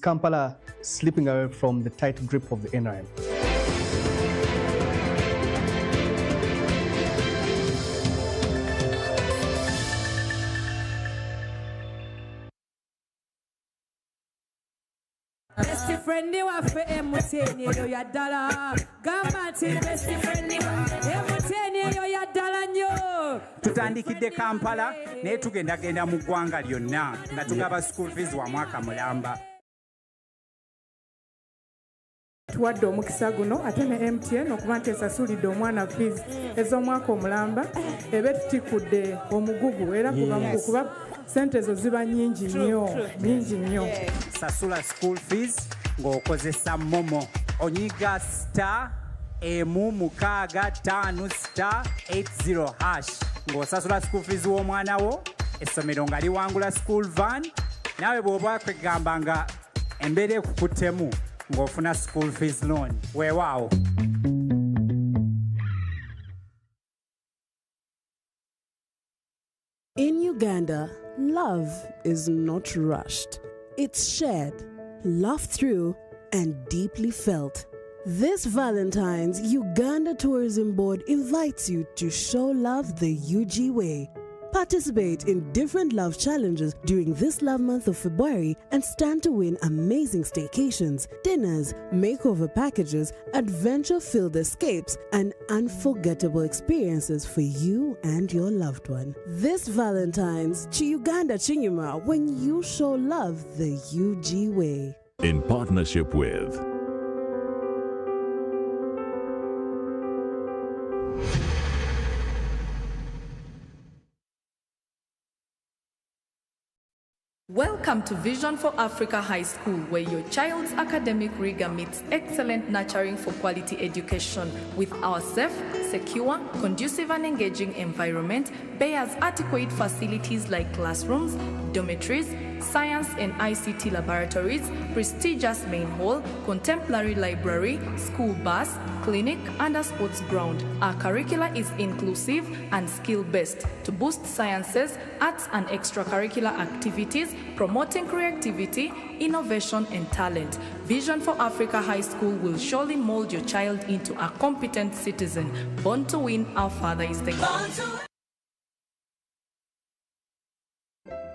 Kampala slipping away from the tight grip of the NRM? Best friend ni wa fe emuteni yo ya dala gamba ti best friend ni emuteni yo ya dala nyo tutandikidde Kampala naye tugenda mu ggwanga lyonna nga tugaba school fees wa mwaka mulamba. Tuwadde omukisa guno ate ne MTN okuba nti esasulidde omwana fees ez'omwaka omulamba ebe tutikudde omugugu era kuba sente zo ziba nyingi nnyo. Sasula school fees ng'okozesa momo onyiga *165*80# ng'osasula school fees w'omwana wo essomero nga liwangula school van naawe bw'oba kwegamba nga embeera ekukuttemu ng'ofuna school fees loan weewaawo. In Uganda, love is not rushed. It's shared, laughed through, and deeply felt. This Valentine's, Uganda Tourism Board invites you to show love the UG way. Participate in different love challenges during this love month of February and stand to win amazing staycations, dinners, makeover packages, adventure-filled escapes, and unforgettable experiences for you and your loved one. This Valentine's, Chi Uganda Chinyuma, when you show love the UG way. In partnership with Welcome to Vision for Africa High School, where your child's academic rigor meets excellent nurturing for quality education. With our safe, secure, conducive and engaging environment, bears adequate facilities like classrooms, dormitories, science and ICT laboratories, prestigious main hall, contemporary library, school bus, clinic, and a sports ground. Our curricula is inclusive and skill-based to boost sciences, arts, and extracurricular activities, promoting creativity, innovation, and talent. Vision for Africa High School will surely mold your child into a competent citizen. Born to win, our Father is the God.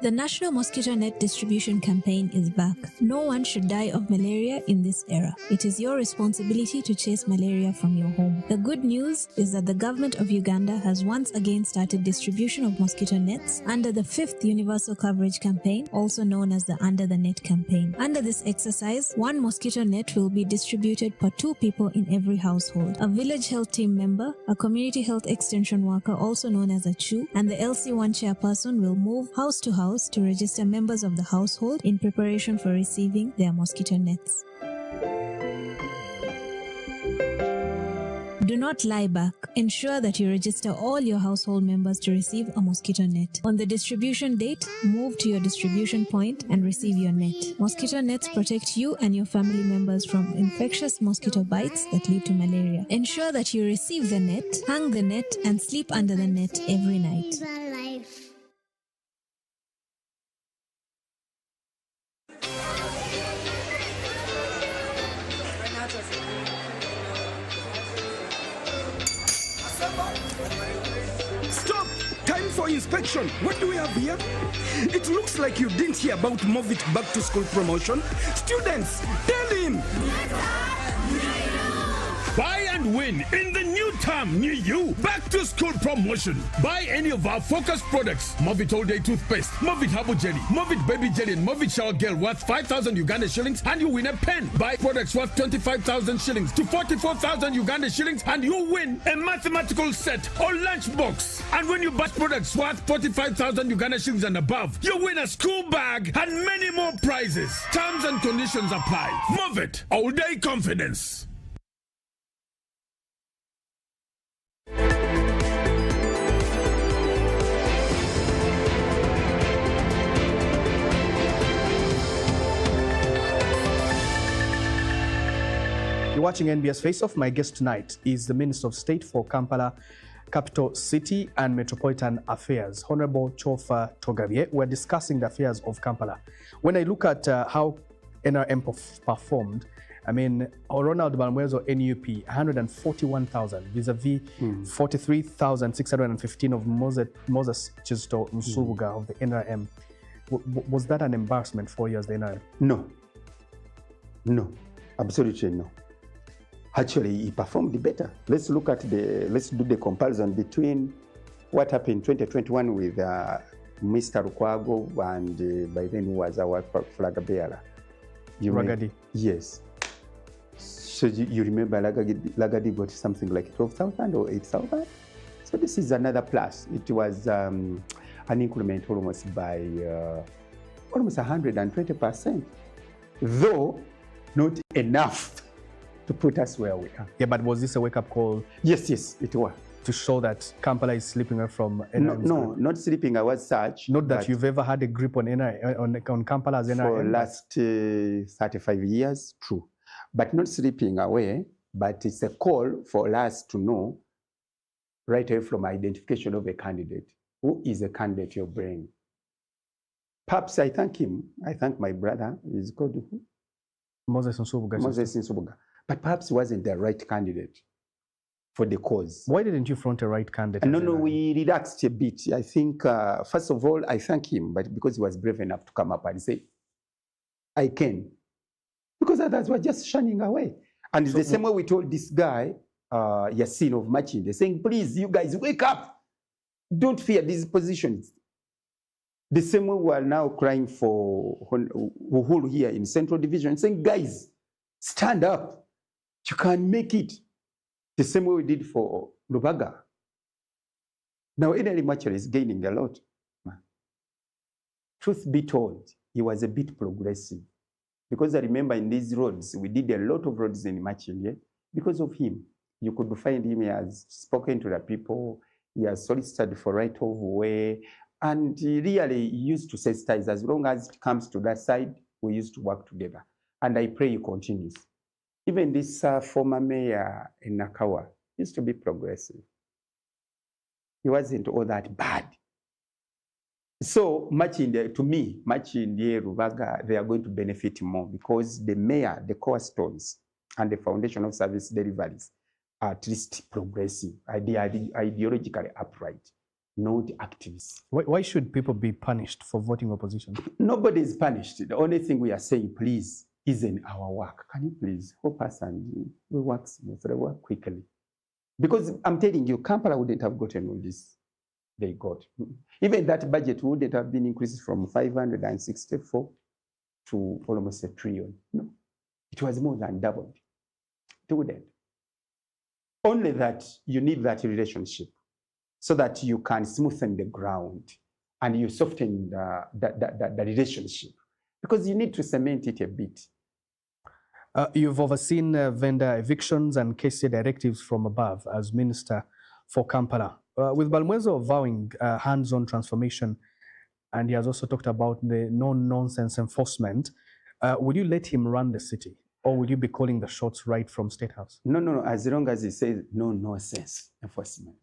The National Mosquito Net Distribution Campaign is back. No one should die of malaria in this era. It is your responsibility to chase malaria from your home. The good news is that the government of Uganda has once again started distribution of mosquito nets under the 5th Universal Coverage Campaign, also known as the Under the Net campaign. Under this exercise, 1 mosquito net will be distributed per 2 people in every household. A village health team member, a community health extension worker, also known as a CHU, and the LC1 chairperson will move house to house to register members of the household in preparation for receiving their mosquito nets. Do not lie back. Ensure that you register all your household members to receive a mosquito net. On the distribution date, move to your distribution point and receive your net. Mosquito nets protect you and your family members from infectious mosquito bites that lead to malaria. Ensure that you receive the net, hang the net, and sleep under the net every night. Stop! Time for inspection. What do we have here? It looks like you didn't hear about Movit Back to School promotion. Students, tell him! Buy and win in the new term near you. Back to school promotion. Buy any of our focus products. Movit All Day Toothpaste, Movit Herbal Jelly, Movit Baby Jelly, and Movit Shower Gel worth 5,000 Uganda shillings and you win a pen. Buy products worth 25,000 shillings to 44,000 Uganda shillings and you win a mathematical set or lunchbox. And when you buy products worth 45,000 Uganda shillings and above, you win a school bag and many more prizes. Terms and conditions apply. Movit All Day Confidence. You're watching NBS Face Off. My guest tonight is the Minister of State for Kampala, Capital City and Metropolitan Affairs, Honorable Chofa Togabye. We're discussing the affairs of Kampala. When I look at how NRM performed. I mean, Ronald Balmwezo NUP 141,000 vis-a-vis 43,615 of Moses Chisto Nsubuga of the NRM. Was that an embarrassment for you as the NRM? No, absolutely no. Actually, he performed better. Let's do the comparison between what happened in 2021 with Mr. Rukwago and by then who was our flag bearer. Lagadi. Yes. So you remember Lagadi got something like 12,000 or 8,000? So this is another plus. It was an increment almost by almost 120%, though not enough to put us where we are. Yeah, but was this a wake-up call? Yes, it was. To show that Kampala is slipping away from NRM's No, grip? not slipping away as such. Not that you've ever had a grip on on Kampala as NRM? For the last 35 years, true. But not slipping away, but it's a call for us to know right away from identification of a candidate. Who is a candidate you're bringing? Perhaps I thank him. I thank my brother. He's called Moses Nsubuga. But perhaps he wasn't the right candidate for the cause. Why didn't you front a right candidate? No, we relaxed a bit. I think, first of all, I thank him, but because he was brave enough to come up and say, I can. Because others were just shunning away. And so, the same way we told this guy, Yasin of Machinde, saying, please, you guys, wake up. Don't fear these positions. The same way we are now crying for Uhuru here in Central Division, saying, guys, stand up. You can make it. The same way we did for Lubaga. Now, Eneli Machel is gaining a lot. Truth be told, he was a bit progressive. Because I remember in these roads, we did a lot of roads in Machel. Because of him, you could find him, he has spoken to the people, he has solicited for right of way, and he really used to sensitize. As long as it comes to that side, we used to work together. And I pray he continues. Even this former mayor in Nakawa used to be progressive. He wasn't all that bad. So to me, Machinde, Rubaga, they are going to benefit more because the mayor, the cornerstones, and the foundation of service deliveries are at least progressive, ideologically upright, not activists. Why should people be punished for voting opposition? Nobody is punished. The only thing we are saying, please, isn't our work. Can you please help us and we work smoothly, work quickly? Because I'm telling you, Kampala wouldn't have gotten all this they got. Even that budget wouldn't have been increased from 564 to almost $1 trillion. No, it was more than doubled. It wouldn't. Only that you need that relationship so that you can smoothen the ground and you soften the relationship. Because you need to cement it a bit. You've overseen vendor evictions and KCA directives from above as Minister for Kampala. With Balmwezo vowing hands-on transformation, and he has also talked about the no-nonsense enforcement, would you let him run the city? Or would you be calling the shots right from State House? No. As long as he says no-nonsense enforcement.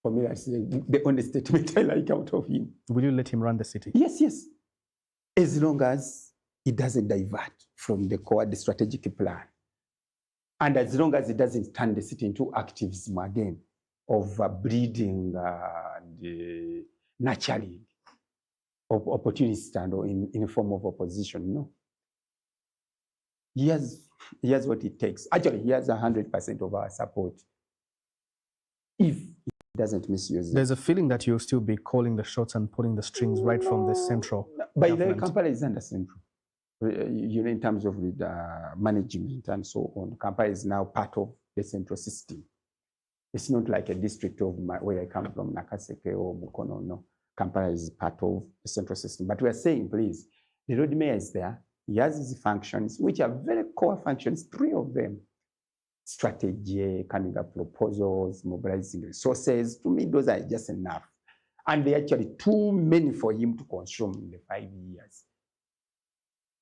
For me, that's the only statement I like out of him. Will you let him run the city? Yes. As long as it doesn't divert from the strategic plan. And as long as it doesn't turn the city into activism again of breeding and nurturing of opportunists and in a form of opposition. No. He has what it takes. Actually, he has 100% of our support if he doesn't misuse it. There's a feeling that you'll still be calling the shots and pulling the strings right from the central By the way, Kampala is under central. In terms of the management and so on, Kampala is now part of the central system. It's not like a district of where I come from, Nakaseke or Mukono. No, Kampala is part of the central system. But we are saying, please, the road mayor is there. He has his functions, which are very core functions, 3 of them. Strategy, coming up proposals, mobilizing resources. To me, those are just enough. And they're actually too many for him to consume in the 5 years.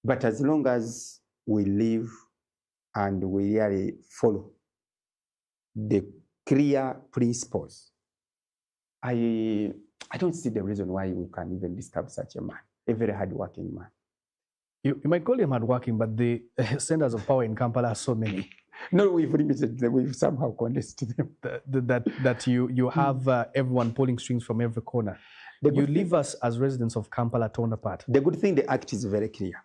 But as long as we live and we really follow the clear principles, I don't see the reason why we can even disturb such a man, a very hardworking man. You might call him hardworking, but the centers of power in Kampala are so many. No, we've limited them. We've somehow condensed them. That you have everyone pulling strings from every corner. You leave us as residents of Kampala torn apart. The good thing, the act is very clear.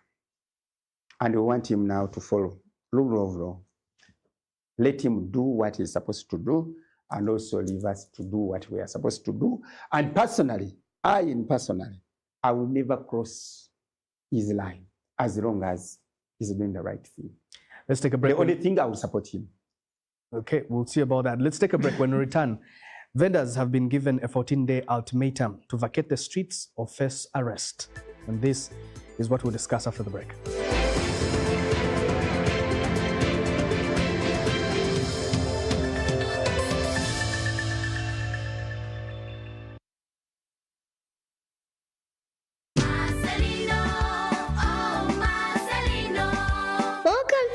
And we want him now to follow rule of law. Let him do what he's supposed to do, and also leave us to do what we are supposed to do. And personally, I will never cross his line as long as he's doing the right thing. Let's take a break. The only thing I will support him. Okay, we'll see about that. Let's take a break. When we return, vendors have been given a 14-day ultimatum to vacate the streets or face arrest. And this is what we'll discuss after the break.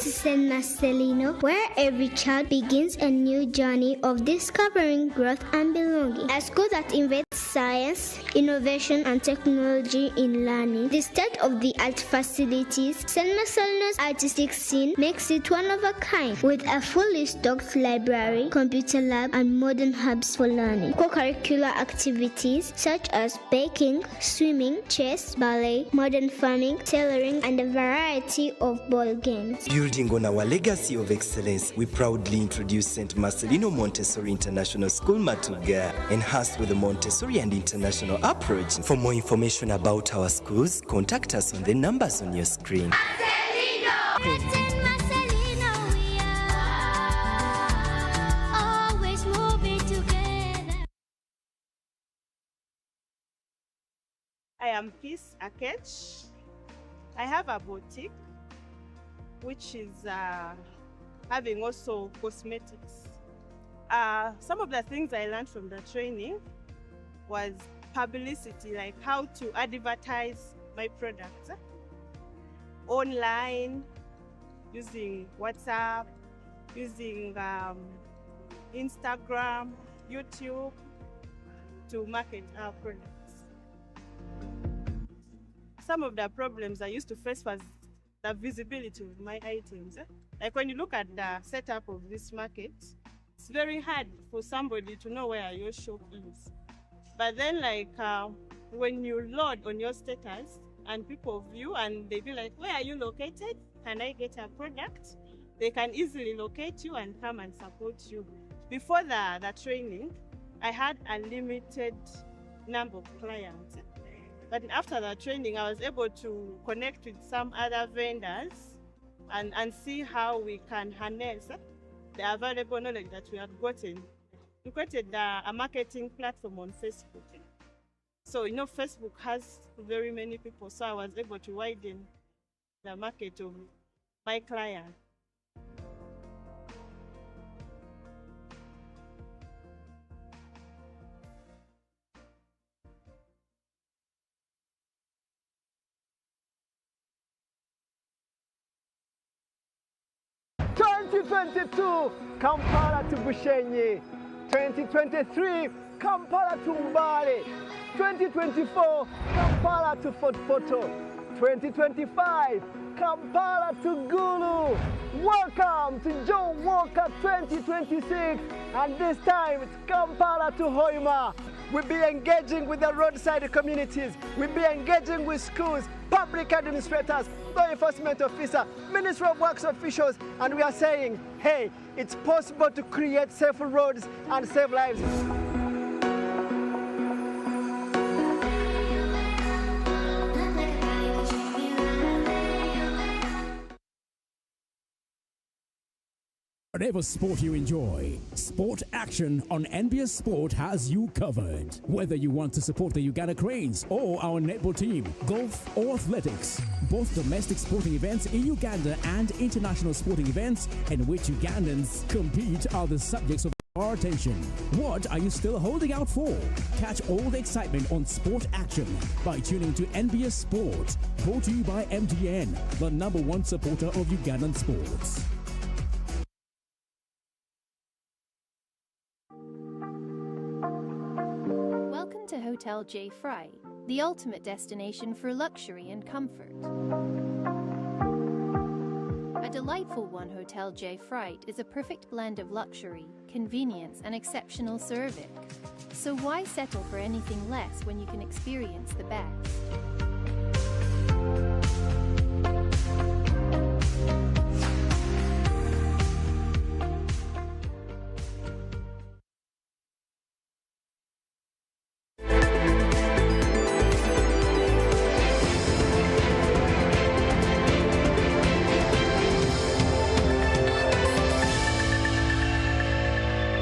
San Marcelino, where every child begins a new journey of discovering growth and belonging. A school that invests science, innovation, and technology in learning. The state-of-the-art facilities, San Marcelino's artistic scene makes it one of a kind, with a fully stocked library, computer lab, and modern hubs for learning. Co-curricular activities such as baking, swimming, chess, ballet, modern farming, tailoring, and a variety of ball games. Building on our legacy of excellence, we proudly introduce St. Marcelino Montessori International School Matuga, enhanced with a Montessori and international approach. For more information about our schools, contact us on the numbers on your screen. I am Peace Akech. I have a boutique which is having also cosmetics. Some of the things I learned from the training was publicity, like how to advertise my products online, using WhatsApp, using Instagram, YouTube to market our products. Some of the problems I used to face was the visibility of my items. Like when you look at the setup of this market, it's very hard for somebody to know where your shop is. But then when you load on your status and people view and they be like, where are you located? Can I get a product? They can easily locate you and come and support you. Before the training, I had a limited number of clients. But after the training, I was able to connect with some other vendors and see how we can harness the available knowledge that we have gotten. We created a marketing platform on Facebook. So, Facebook has very many people, so I was able to widen the market of my clients. Kampala to Bushenyi, 2023 Kampala to Mbale, 2024 Kampala to Fort Poto, 2025 Kampala to Gulu. Welcome to John Walker 2026, and this time it's Kampala to Hoima. We'll be engaging with the roadside communities. We'll be engaging with schools, public administrators, law enforcement officer, Ministry of Works officials, and we are saying, hey, it's possible to create safe roads and save lives. Whatever sport you enjoy, Sport Action on NBS Sport has you covered. Whether you want to support the Uganda Cranes or our netball team, golf or athletics, both domestic sporting events in Uganda and international sporting events in which Ugandans compete are the subjects of our attention. What are you still holding out for? Catch all the excitement on Sport Action by tuning to NBS Sport. Brought to you by MTN, the #1 supporter of Ugandan sports. Welcome to Hotel J. Fry, the ultimate destination for luxury and comfort. delightful One Hotel J Fright is a perfect blend of luxury, convenience, and exceptional service. So why settle for anything less when you can experience the best?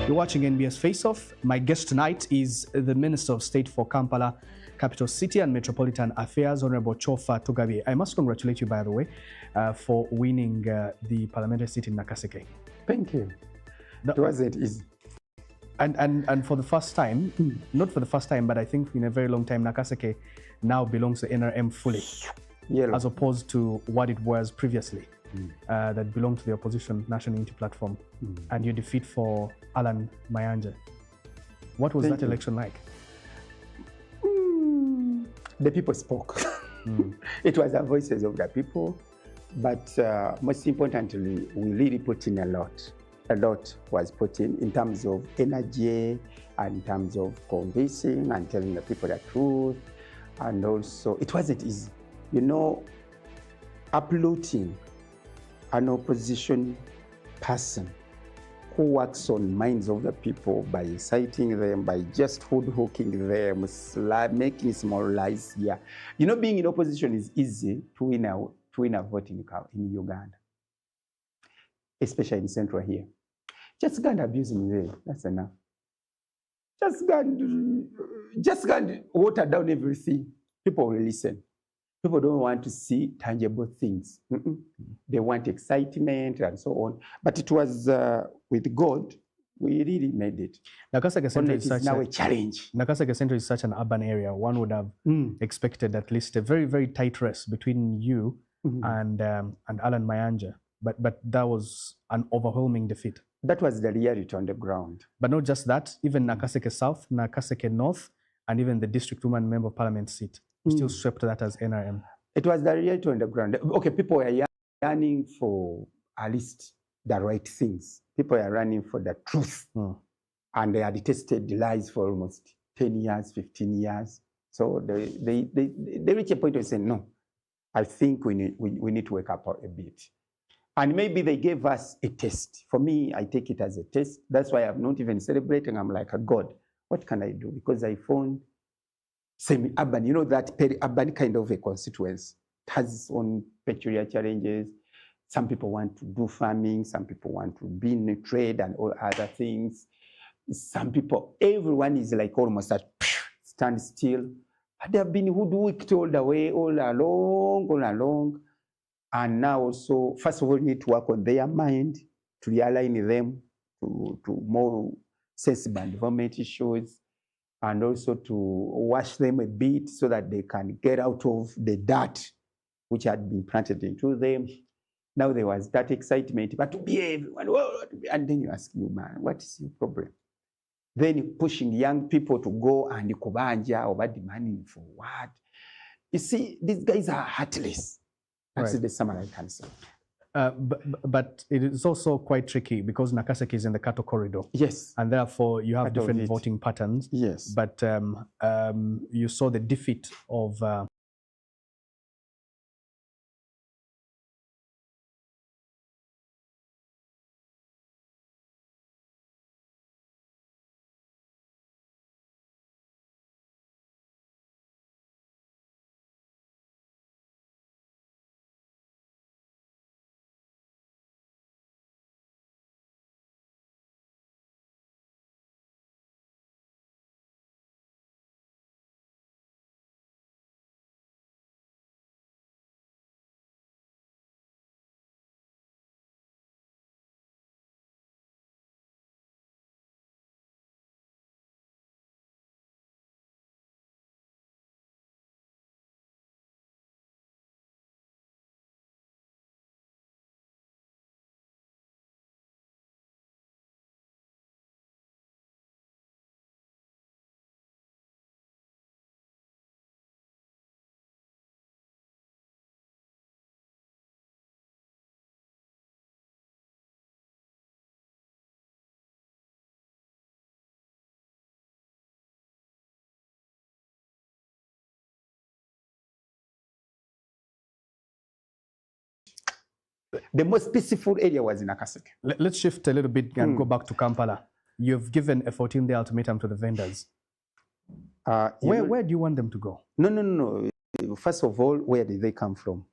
You're watching NBS Face Off. My guest tonight is the Minister of State for Kampala, Capital City and Metropolitan Affairs, Honorable Chofa Tugabye. I must congratulate you, by the way, for winning the parliamentary seat in Nakaseke. Thank you. It wasn't easy. And for the first time, not for the first time, but I think in a very long time, Nakaseke now belongs to NRM fully, as opposed to what it was previously. That belonged to the opposition National Unity Platform, and your defeat for Alan Mayanja. What was that election like? The people spoke. It was the voices of the people, but most importantly, we really put in a lot. A lot was put in terms of energy, and in terms of convincing and telling the people the truth, and also it wasn't easy. You know, uprooting an opposition person who works on minds of the people by inciting them, by just hoodhooking them, making small lies here. You know, being in opposition is easy to win a vote in Uganda, especially in Central here. Just go and abuse me there, that's enough. Just go and water down everything. People will listen. People don't want to see tangible things. They want excitement and so on. But it was with God, we really made it. Nakaseke Central is now a challenge. Nakaseke Central is such an urban area. One would have expected at least a very, very tight race between you and Alan Mayanja. But that was an overwhelming defeat. That was the reality on the ground. But not just that, even Nakaseke South, Nakaseke North, and even the district woman member of parliament seat. We still swept that as NRM. It was the reality on the ground. Okay, people were yearning for at least the right things. People were running for the truth. And they had tested lies for almost 10 years, 15 years. So they reached a point of saying, no, I think we need to wake up a bit. And maybe they gave us a test. For me, I take it as a test. That's why I'm not even celebrating. I'm like, God, what can I do? Because I found semi-urban, you know, that peri-urban kind of a constituency. It has its own peculiar challenges. Some people want to do farming, some people want to be in trade and all other things. Some people, everyone is like almost at stand still. But they have been hoodwinked all the way, all along. And now also, first of all, you need to work on their mind, to realign them to more sensible environment issues, and also to wash them a bit so that they can get out of the dirt which had been planted into them. Now there was that excitement, but to be everyone, and then you ask you, man, what is your problem? Then pushing young people to go and kubanja or demanding for what? You see, these guys are heartless. That's the summary I can say. But it is also quite tricky because Nakaseke is in the cattle corridor. Yes. And therefore you have different voting patterns. Yes. But you saw the defeat of The most peaceful area was in Akaseke. Let's shift a little bit and go back to Kampala. You've given a 14-day ultimatum to the vendors. Where do you want them to go? No. First of all, where did they come from?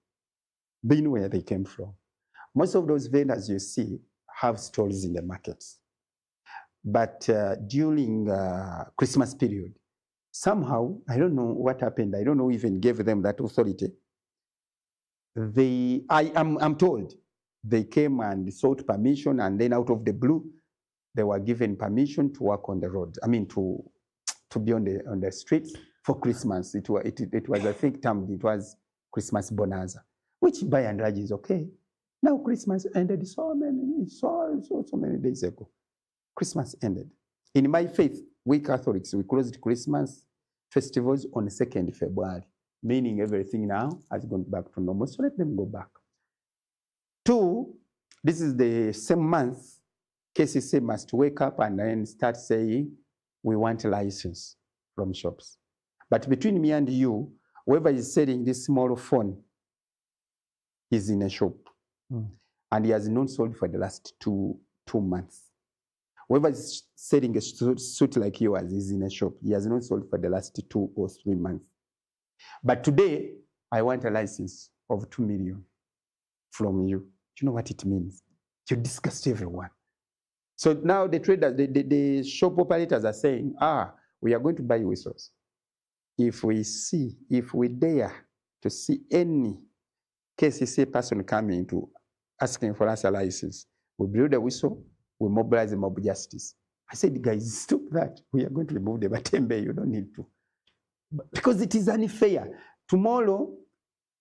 Being where they came from. Most of those vendors you see have stores in the markets. But during Christmas period, somehow, I don't know what happened. I don't know even gave them that authority. I'm told they came and sought permission, and then out of the blue, they were given permission to work on the road. I mean, to be on the streets for Christmas. It was, I think, termed, it was Christmas bonanza, which by and large is okay. Now Christmas ended so many days ago. Christmas ended. In my faith, we Catholics, we closed Christmas festivals on 2nd February, meaning everything now has gone back to normal. So let them go back. 2, this is the same month, KCC must wake up and then start saying, we want a license from shops. But between me and you, whoever is selling this small phone is in a shop. And he has not sold for the last two months. Whoever is selling a suit like yours is in a shop. He has not sold for the last 2 or 3 months. But today, I want a license of 2 million from you. Do you know what it means? You disgust everyone. So now the traders, the shop operators are saying, we are going to buy whistles. If we dare to see any KCC person coming to asking for us a license, we blow the whistle, we mobilize the mob justice. I said, guys, stop that. We are going to remove the batembe. You don't need to. Because it is unfair. Tomorrow,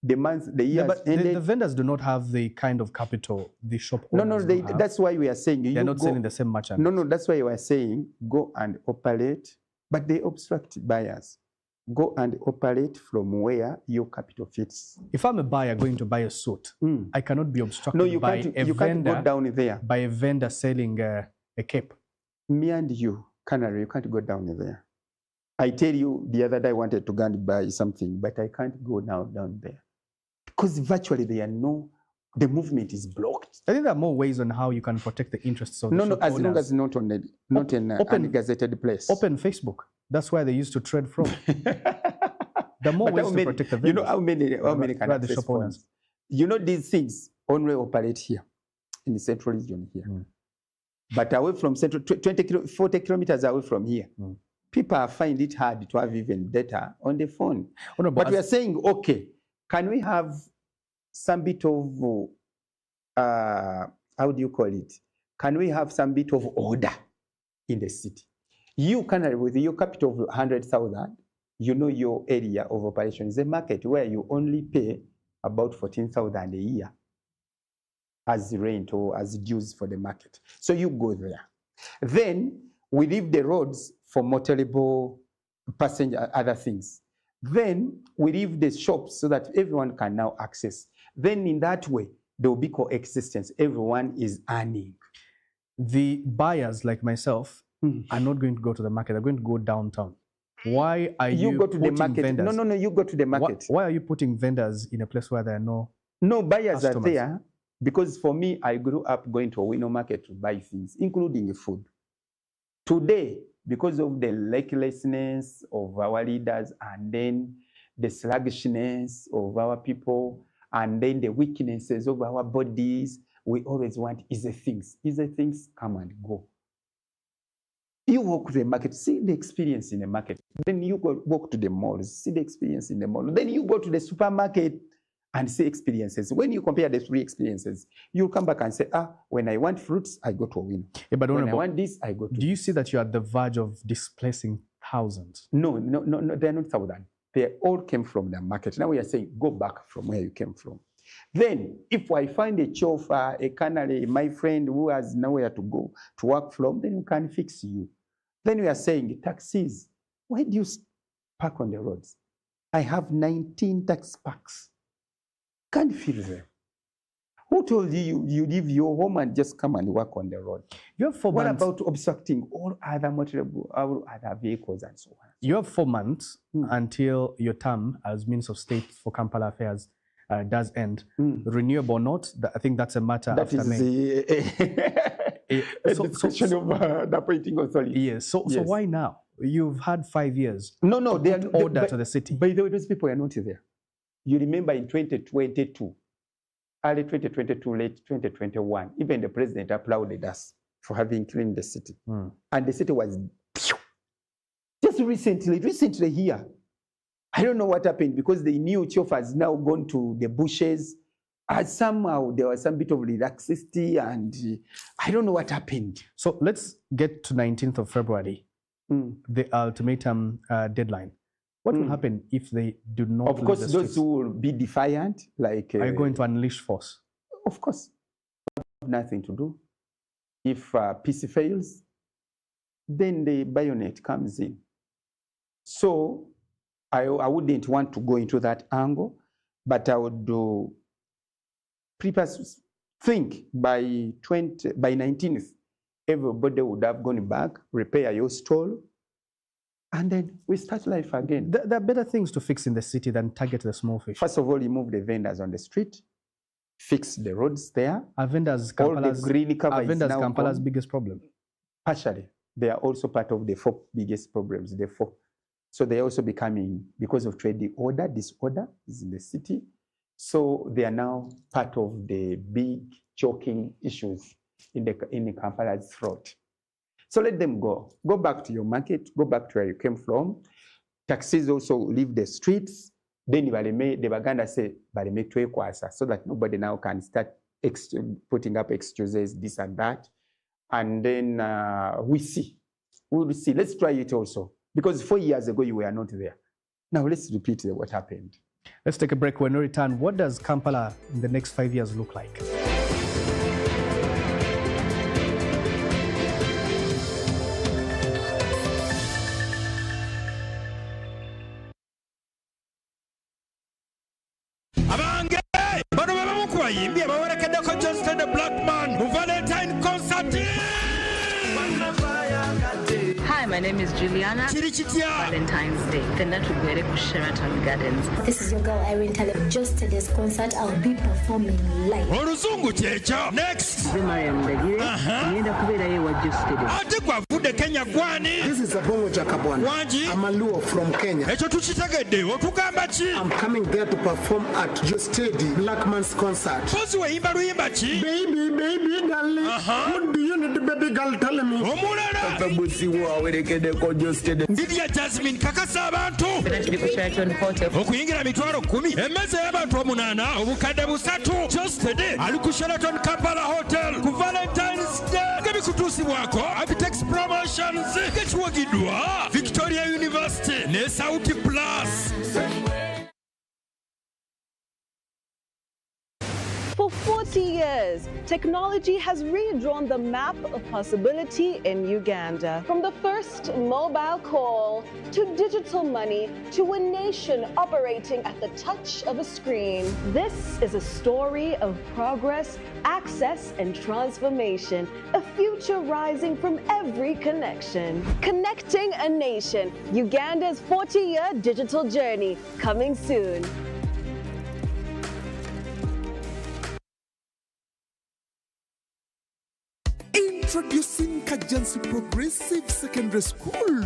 the year ended. The vendors do not have the kind of capital the shop owners have. That's why we are saying they're not selling the same merchandise. No, that's why we are saying go and operate, but they obstruct buyers. Go and operate from where your capital fits. If I'm a buyer going to buy a suit, I cannot be obstructed by you can't go down there. By a vendor selling a cape. Me and you, Canary, you can't go down there. I tell you, the other day I wanted to go and buy something, but I can't go now down there. Because virtually the movement is blocked. I think there are more ways on how you can protect the interests of the shop as owners. long as not in an ungazetted place. Open Facebook. That's where they used to trade from. There are more ways to protect the vendors. You know how many can access the shop owners? You know these things only operate here, in the central region here. But away from central, 40 kilometers away from here, people find it hard to have even data on the phone. But we are saying, okay, can we have some bit of, how do you call it? Can we have some bit of order in the city? You can, with your capital of 100,000, you know your area of operation is a market where you only pay about 14,000 a year as rent or as dues for the market. So you go there. Then we leave the roads for motorable passenger, other things. Then we leave the shops so that everyone can now access. Then in that way, there will be coexistence. Everyone is earning. The buyers like myself are not going to go to the market. They're going to go downtown. Why are you go to the market? Vendors? No, you go to the market. Why are you putting vendors in a place where there are no buyers customers? Are there? Because for me, I grew up going to a window market to buy things, including food. Today, because of the recklessness of our leaders and then the sluggishness of our people and then the weaknesses of our bodies, we always want easy things. Easy things come and go. You walk to the market, see the experience in the market. Then you walk to the malls, see the experience in the mall. Then you go to the supermarket and see experiences. When you compare the 3 experiences, you'll come back and say, when I want fruits, I go to a window. Yeah, but when I want this, I go to Do you see that you're at the verge of displacing thousands? No, they're not thousands. They all came from the market. Now we are saying, go back from where you came from. Then, if I find a chauffeur, a canary, my friend who has nowhere to go to work from, then we can fix you. Then we are saying, taxis, why do you park on the roads? I have 19 tax parks. Can't fill them. Who told you you leave your home and just come and work on the road? You have 4 months. What about obstructing all other other vehicles and so on? You have 4 months until your term as Minister of State for Kampala Affairs does end. Renewable or not, I think that's a matter That after is May. the question of the appointing authority. Yes. So why now? You've had 5 years. No, they are order to the city. By the way, those people are not there. You remember in 2022, early 2022, late 2021, even the president applauded us for having cleaned the city. And the city was just recently here. I don't know what happened because the new chief has now gone to the bushes. And somehow there was some bit of laxity and I don't know what happened. So let's get to 19th of February, the ultimatum deadline. What will happen if they do not? Of course, those who will be defiant, like... Are you going to unleash force? Of course. Nothing to do. If peace fails, then the bayonet comes in. So I wouldn't want to go into that angle, but I would think by 19th, everybody would have gone back, repair your stall, and then we start life again. There are better things to fix in the city than target the small fish. First of all, remove the vendors on the street, fix the roads there. Are vendors Kampala's Kampala's biggest problem? Partially. They are also part of the 4 biggest problems, the 4. So they are also becoming, because of trade disorder is in the city. So they are now part of the big choking issues in Kampala's throat. So let them go. Go back to your market, go back to where you came from. Taxis also leave the streets. Then the Baganda say, so that nobody now can start putting up excuses, this and that. And then we'll see. Let's try it also. Because 4 years ago, you were not there. Now let's repeat what happened. Let's take a break. When we return, what does Kampala in the next 5 years look like? Hi, my name is Juliana. Valentine's Day. Sheraton Gardens. This is your girl Irene Taleb. Just to this concert, I'll be performing live. Next. This is Abongo Jakabwana. I'm a Luo from Kenya. I'm coming there to perform at your steady Black Man's concert. Baby, darling. What do you need, baby girl, telling me? Ndidia Jasmine kakasa abantu okuyingira mitwalo 10 emmeza y'abantu 8 obukadde busatu just today ali ku Sheraton Kampala Hotel ku Valentine's Day gebikutuusibwako Avitex Promotions gekiwagiddwa Victoria University ne Sauti Plus. For 40 years, technology has redrawn the map of possibility in Uganda. From the first mobile call to digital money to a nation operating at the touch of a screen. This is a story of progress, access, and transformation, a future rising from every connection. Connecting a nation, Uganda's 40-year digital journey, coming soon. Introducing Kajansi Progressive Secondary School.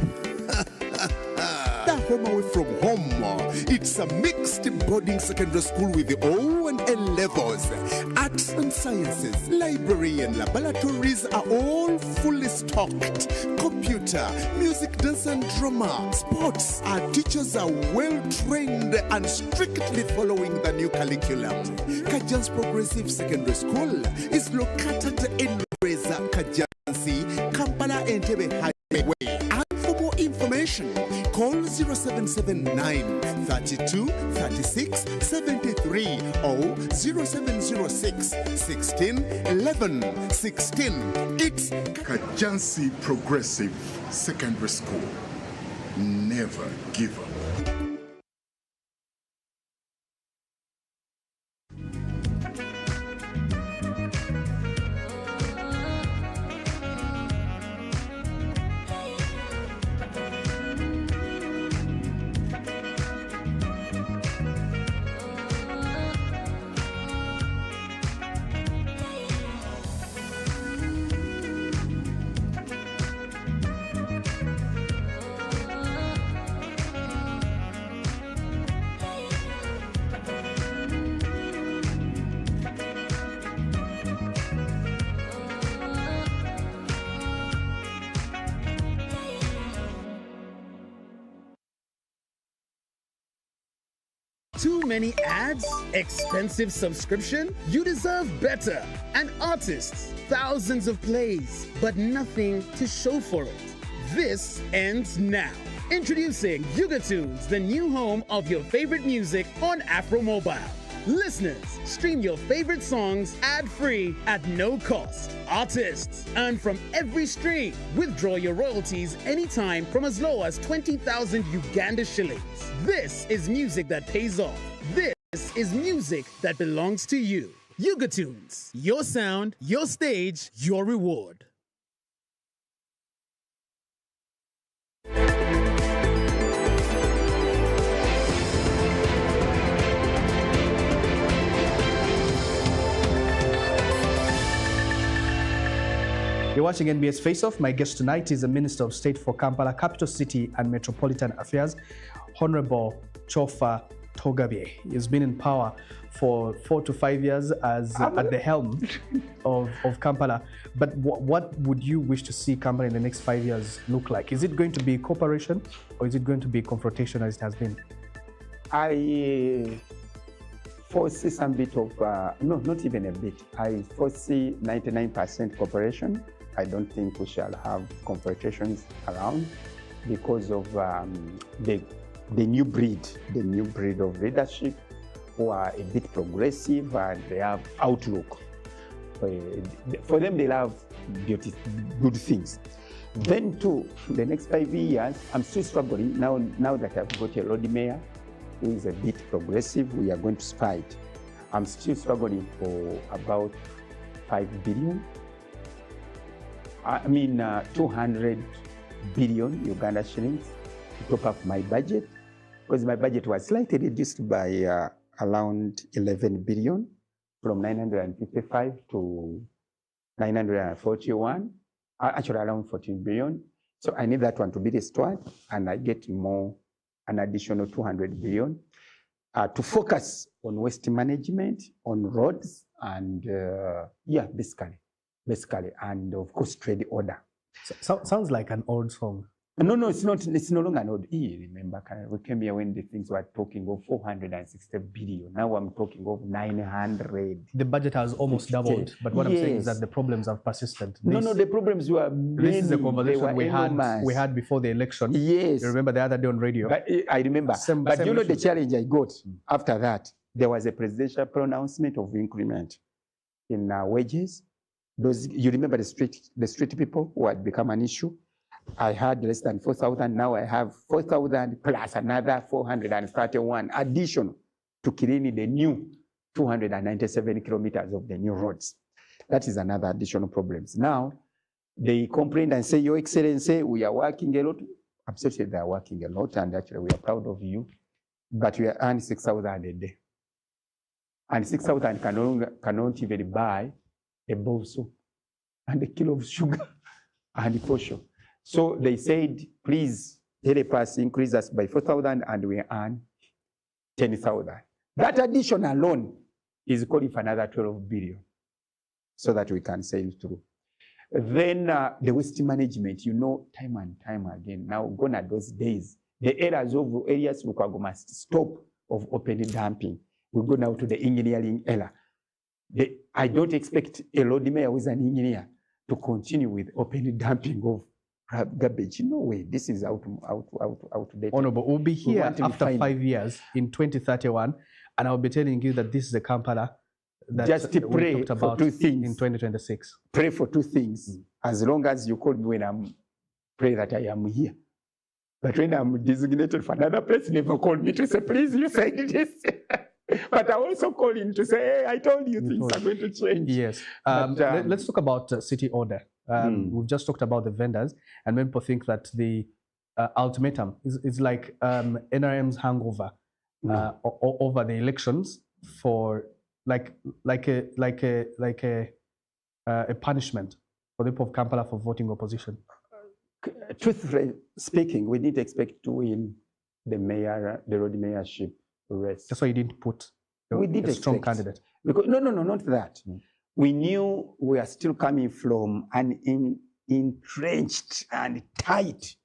The home away from home. It's a mixed boarding secondary school with the O and N levels. Arts and sciences, library and laboratories are all fully stocked. Computer, music, dance and drama, sports. Our teachers are well trained and strictly following the new curriculum. Kajansi Progressive Secondary School is located in Reza Kajansi, Kampala Entebbe Highway. And for more information, call 0779 32 36 73 or 0706 16 11 16. It's Kajansi Progressive Secondary School. Never give up. Too many ads? Expensive subscription? You deserve better. And artists, thousands of plays, but nothing to show for it. This ends now. Introducing Yugatunes, the new home of your favorite music on Afro Mobile. Listeners, stream your favorite songs ad-free at no cost. Artists, earn from every stream. Withdraw your royalties anytime from as low as 20,000 Uganda shillings. This is music that pays off. This is music that belongs to you. Yugatunes, your sound, your stage, your reward. You're watching NBS Face Off. My guest tonight is the Minister of State for Kampala, Capital City and Metropolitan Affairs, Honorable Chofa Togabye. He's been in power for 4 to 5 years as at the helm of Kampala. But what would you wish to see Kampala in the next 5 years look like? Is it going to be cooperation or is it going to be confrontation as it has been? I foresee some bit of, no, not even a bit. I foresee 99% cooperation. I don't think we shall have confrontations around because of the new breed of leadership who are a bit progressive and they have outlook. For them, they love good things. Then too, the next 5 years, I'm still struggling. Now that I've got a road mayor who is a bit progressive, we are going to fight. I'm still struggling for about 5 billion. 200 billion Uganda shillings to top up my budget, because my budget was slightly reduced by around 11 billion from 955 to 941, actually around 14 billion. So I need that one to be restored, and I get an additional 200 billion to focus on waste management, on roads, and basically, and of course trade order. So, sounds like an old song. No, it's not. It's no longer an old. Remember, we came here when the things were talking of 460 billion. Now I'm talking of 900. The budget has almost doubled, but what I'm saying is that the problems have persisted. No, the problems were many. This is a conversation we had before the election. Yes. You remember the other day on radio? But, I remember. But you know the challenge I got after that? There was a presidential pronouncement of increment in wages. You remember the street people who had become an issue? I had less than 4,000. Now I have 4,000 plus another 431 additional to clean the new 297 kilometers of the new roads. That is another additional problem. Now they complain and say, Your Excellency, we are working a lot. Absolutely, they are working a lot, and actually we are proud of you. But we are earning 6,000 a day. And 6,000 cannot even buy a bowl of soup and a kilo of sugar and a portion. So they said, please help us increase us by 4,000 and we earn 10,000. That additional loan is calling for another 12 billion so that we can sail through. Then the waste management, time and time again, now gone are those days. The areas Lukwago must stop of open dumping. We go now to the engineering era. I don't expect a road mayor who is an engineer to continue with open dumping of garbage. No way. This is outdated. Honorable, we'll be here after 5 years in 2031, and I'll be telling you that this is the Kampala that just to pray we talked about for 2 things. In 2026. Pray for 2 things. As long as you call me when I'm pray that I am here. But when I'm designated for another place, never call me to say, please, you said this. But I also call in to say, hey, I told you things are going to change. Yes. Let's talk about city order. We've just talked about the vendors, and many people think that the ultimatum is like NRM's hangover over the elections for like a punishment for the people of Kampala for voting opposition. Truthfully speaking, we didn't expect to win the road mayorship race. That's why you didn't put a strong candidate. Because, no, not that. We knew we are still coming from an entrenched and tight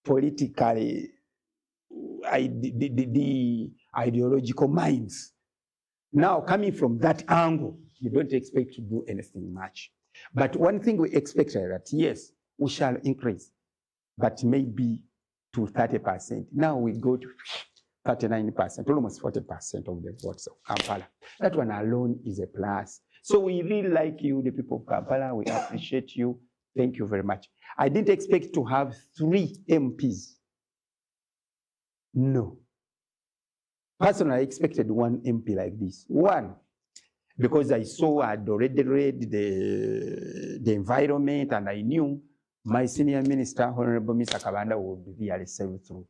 politically. The ideological minds. Now, coming from that angle, you don't expect to do anything much. But one thing we expect is that, yes, we shall increase, but maybe to 30%. Now we go to 39%, almost 40% of the votes of Kampala. That one alone is a plus. So we really like you, the people of Kampala. We appreciate you. Thank you very much. I didn't expect to have 3 MPs. No. Personally, I expected 1 MP like this. 1, because I saw I'd already read the environment and I knew my senior minister, Honorable Mr. Kabanda, would really serve through.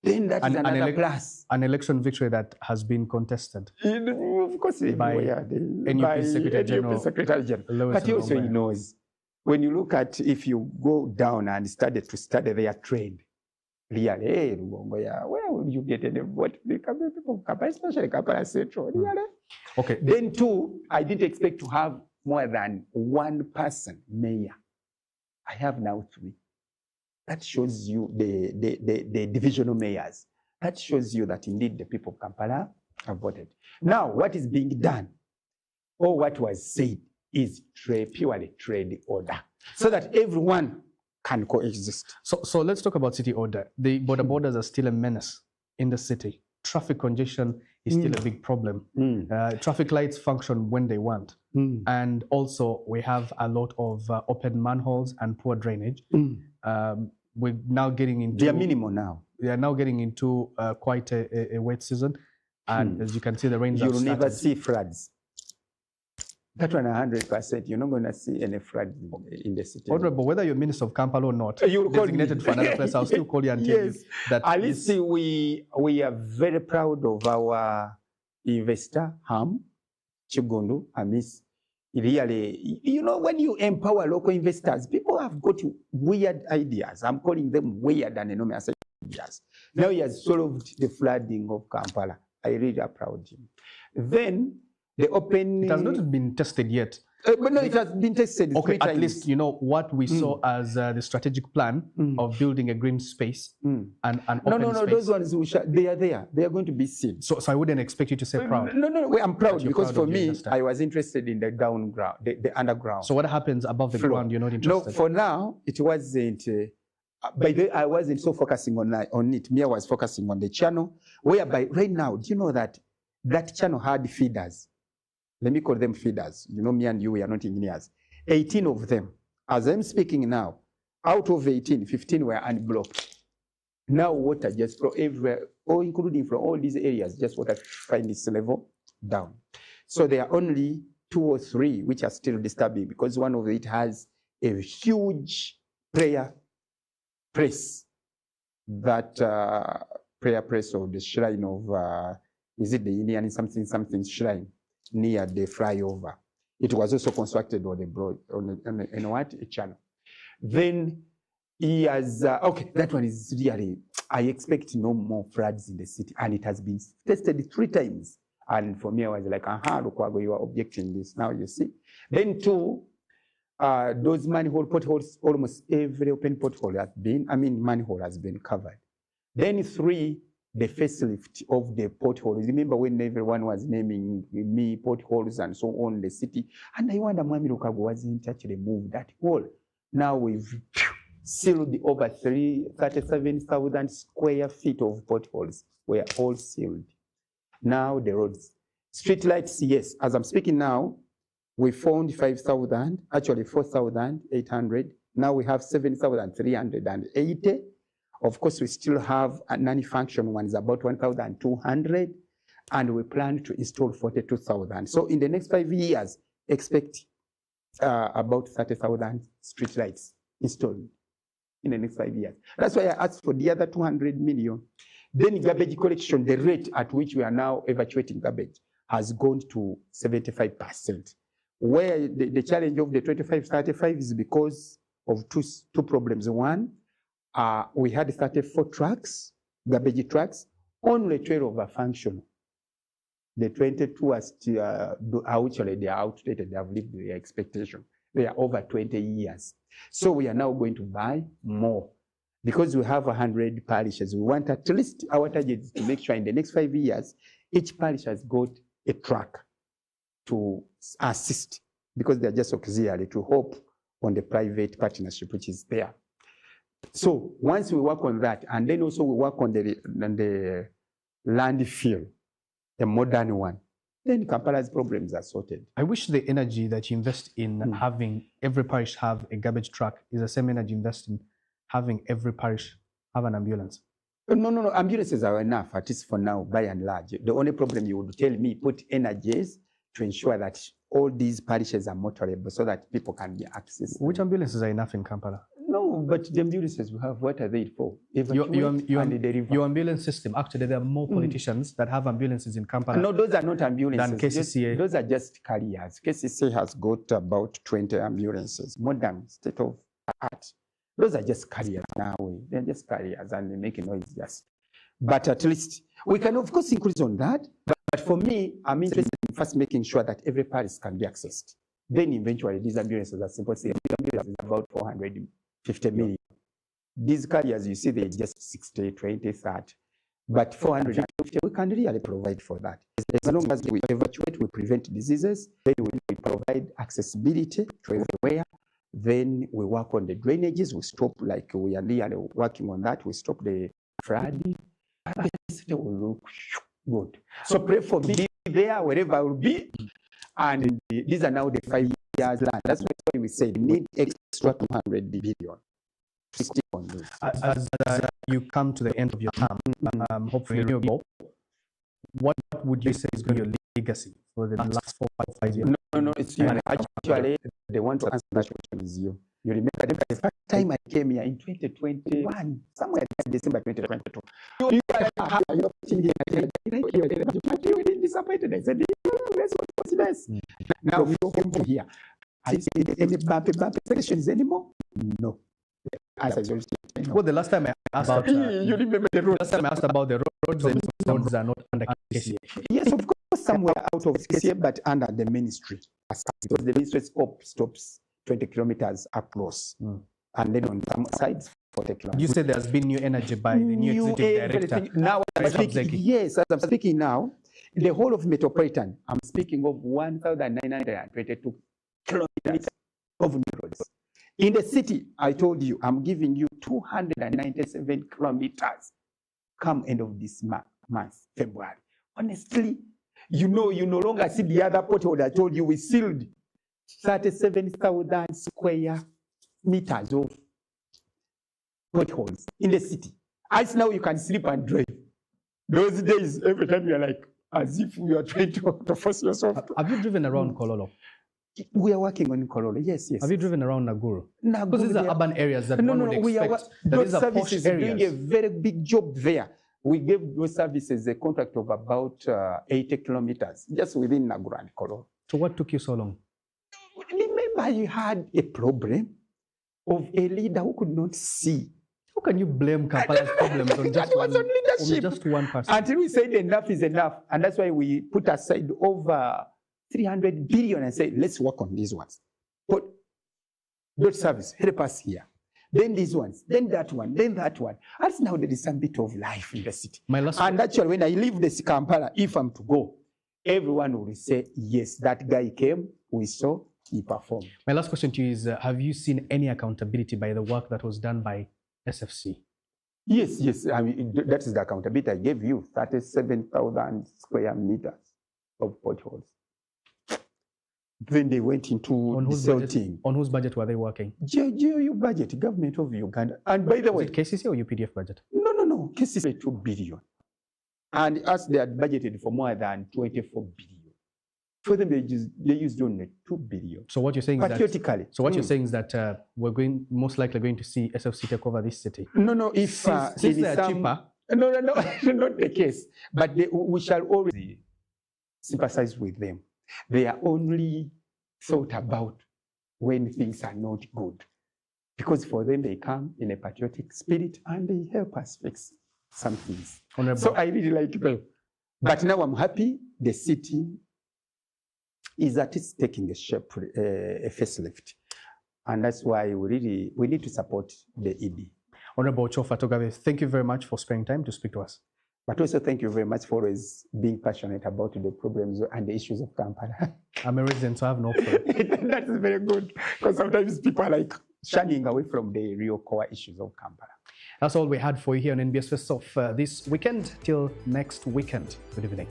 Then that is another plus. An election victory that has been contested. Of course, by NUP Secretary General. But also he knows. When you look at, if you go down and study their trend, really, hey, where will you get any vote? People, especially Kampala Central, really. Okay. Then 2, I didn't expect to have more than 1 person mayor. I have now 3. That shows you the divisional mayors. That shows you that indeed the people of Kampala have voted. Now, what is being done, or what was said, is purely trade order, so that everyone can coexist. So let's talk about city order. The borders are still a menace in the city. Traffic congestion is still a big problem. Traffic lights function when they want. And also we have a lot of open manholes and poor drainage. We're now getting into... They are minimal now. We are now getting into quite a wet season. And as you can see, the rains have started. You'll never see floods. That one 100%, you're not going to see any flood in the city. Honorable, whether you're Minister of Kampala or not, designated for another place, I'll still call you and tell you that. At least we are very proud of our investor, Ham, Chigundu, Amis. Really, when you empower local investors, people have got weird ideas. I'm calling them weird and enormous ideas. Now he has solved the flooding of Kampala. I really applaud him. Then, the open... It has not been tested yet. But no, it has been tested. Okay, at least what we saw as the strategic plan of building a green space and an open space. Those ones, they are there. They are going to be seen. So I wouldn't expect you to say proud. No, I'm proud because for me, I was interested in the ground, the underground. So what happens above the ground, you're not interested? No, for now, it wasn't... by the way, I wasn't so focusing on it. Me, I was focusing on the channel, whereby right now, do you know that channel had feeders? Let me call them feeders. Me and you, we are not engineers. 18 of them. As I'm speaking now, out of 18, 15 were unblocked. Now water just flow everywhere, or including from all these areas, just water find its level down. So there are only 2 or 3 which are still disturbing because one of it has a huge prayer press. That prayer press of the shrine of, is it the Indian something shrine? Near the flyover. It was also constructed on a channel. Then he has, okay, that one is really, I expect no more floods in the city, and it has been tested 3 times. And for me, I was like, look, you are objecting this. Now you see. Then 2, those manhole potholes, almost every open pothole manhole has been covered. Then 3, the facelift of the potholes. Remember when everyone was naming me potholes and so on in the city? And I wonder, Mwami Lukago wasn't actually moved that hole. Now we've sealed over 37,000 square feet of potholes. Were all sealed. Now the roads. Street lights, yes. As I'm speaking now, we found 5,000, actually 4,800. Now we have 7,380. Of course, we still have non-functional ones, about 1,200, and we plan to install 42,000. So in the next 5 years, expect about 30,000 streetlights installed in the next 5 years. That's why I asked for the other 200 million. Then garbage collection, the rate at which we are now evacuating garbage has gone to 75%. Where the challenge of the 25-35 is because of two problems. One, we had 34 trucks, garbage trucks, only 12 are functional. The 22 are still, actually they are outdated, they have lived their expectation. They are over 20 years. So we are now going to buy more. because we have 100 parishes, we want at least our target is to make sure in the next 5 years, each parish has got a truck to assist, because they're just auxiliary to hope on the private partnership which is there. So once we work on that, and then also we work on the landfill, a modern one, then Kampala's problems are sorted. I wish the energy that you invest in having every parish have a garbage truck is the same energy you invest in having every parish have an ambulance. No, ambulances are enough, at least for now, by and large. The only problem you would tell me, put energies to ensure that all these parishes are motorable so that people can be accessed. Which ambulances are enough in Kampala? No, but the ambulances we have, what are they for? Your ambulance system, actually there are more politicians that have ambulances in Kampala. No, those are not ambulances. Than KCCA. Those are just carriers. KCCA has got about 20 ambulances, modern state of art. Those are just carriers now. They're just carriers and they make a noise just. But at least we can of course increase on that. But for me, I'm interested in first making sure that every parish can be accessed. Then eventually these ambulances are simple. The ambulance is about 450 million. These carriers, you see, they're just 60, 20, 30. But 450, we can really provide for that. As long as we evacuate, we prevent diseases, then we provide accessibility to everywhere. Then we work on the drainages. We stop, like we are really working on that. We stop the flooding. It will look good. So pray for me there, wherever I will be. And these are now the 5 years plan. That's why we say we need extra 200 billion. As you come to the end of your term, hopefully renewable, what would you say is going to be your legacy for the last 4 or 5 years? No, it's you. Actually, they want to answer that question is you. You remember the first time I came here in 2021, somewhere in December 2022. You were disappointed. I said, what's this? Now we don't come here. I see any bumpy sections anymore? No. Well, the last time I asked about you remember the roads. Last time I asked about the roads, and roads are not under KCA. Yes, of course, somewhere out of KCA, but under the ministry. Because the ministry stops 20 kilometers across. And then on some sides, 40 kilometers. You said there's been new energy by the new executive director. Now, yes, as I'm speaking now, the whole of Metropolitan, I'm speaking of 1,922 kilometers of new roads. In the city, I told you, I'm giving you 297 kilometers come end of this month, February. Honestly, you know, you no longer see the other pothole I told you we sealed 37,000 square meters of potholes in the city. As now you can sleep and drive. Those days, every time you're like, as if you are trying to force yourself. Have you driven around Kololo? We are working on Kololo, yes. Have you driven around Naguru? Because these are urban areas that one would expect. Those services are doing a very big job there. We gave those services a contract of about 80 kilometers, just within Naguru and Kololo. So what took you so long? Remember, you had a problem of a leader who could not see. How can you blame Kampala's problems on just one person? Until we said enough is enough, and that's why we put aside over 300 billion and said, let's work on these ones. But good service, help us here. Then these ones, then that one, then that one. As now there is some bit of life in the city. And actually, when I leave this Kampala, if I'm to go, everyone will say, yes, that guy came, we saw, he performed. My last question to you is, have you seen any accountability by the work that was done by SFC? Yes. I mean, that is the accountability I gave you, 37,000 square meters of potholes. Then they went into the cell team. On whose budget were they working? GOU budget, government of Uganda. And by the way, is it KCC or UPDF budget? No. KCC 2 billion. And us, they had budgeted for more than 24 billion. For them, they used only 2 billion. So what you're saying patriotically. You're saying is that we're most likely going to see SFC take over this city. No. If since they are cheaper. No, not the case. But we shall always sympathize with them. They are only thought about when things are not good. Because for them, they come in a patriotic spirit and they help us fix some things. So I really like them. But now I'm happy the city is at least taking a shape, a facelift. And that's why we need to support the ED. Honorable Chofa Togabe, thank you very much for spending time to speak to us. But also thank you very much for always being passionate about the problems and the issues of Kampala. I'm a resident, so I have no problem. That is very good, because sometimes people are like shying away from the real core issues of Kampala. That's all we had for you here on NBS First Off this weekend. Till next weekend. Good evening.